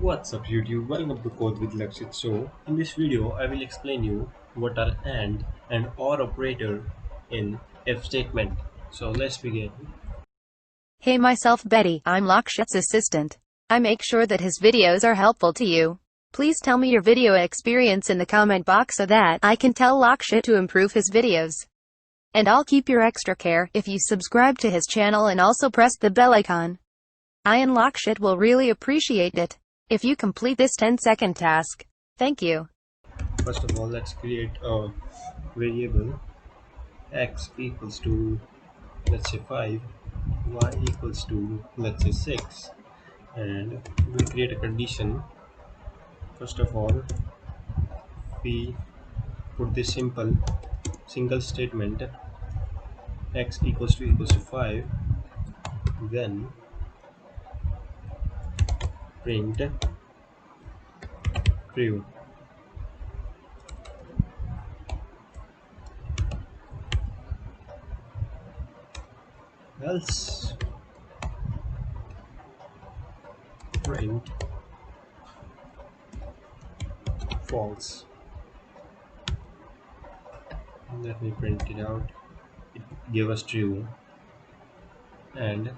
What's up YouTube, welcome to Code with Lakshit. So in this video I will explain you what are and or operator in if statement. So let's begin. Hey myself Betty, I'm Lakshit's assistant. I make sure that his videos are helpful to you. Please tell me your video experience in the comment box so that I can tell Lakshit to improve his videos. And I'll keep your extra care if you subscribe to his channel and also press the bell icon. I and Lakshit will really appreciate it if you complete this 10-second task. Thank you. First of all, let's create a variable x equals to, let's say, 5, y equals to, let's say, 6, and we'll create a condition. First of all, we put this single statement x equals to 5, then print true, else print false. Let me print it out. It gave us true. And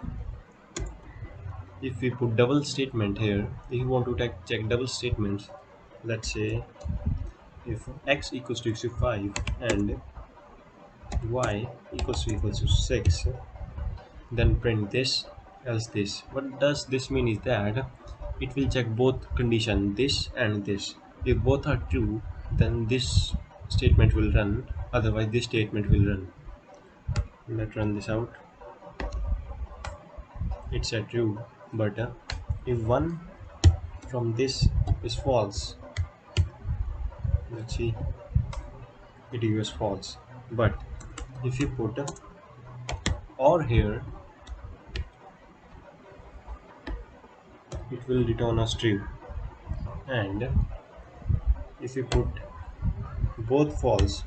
if we put double statement here, if you want to check double statements, let's say if x equals to 5 and y equals to 6, then print this, else this. What does this mean is that it will check both condition, this and this. If both are true, then this statement will run, otherwise this statement will run. Let's run this out. It's a true, but if one from this is false, let's see, it is false. But if you put or here, it will return us true. And if you put both false,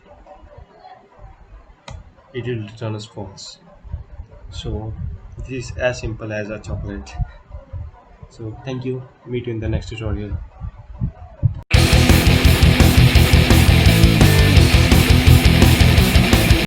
it will return us false. So this is as simple as a chocolate. So thank you, meet you in the next tutorial.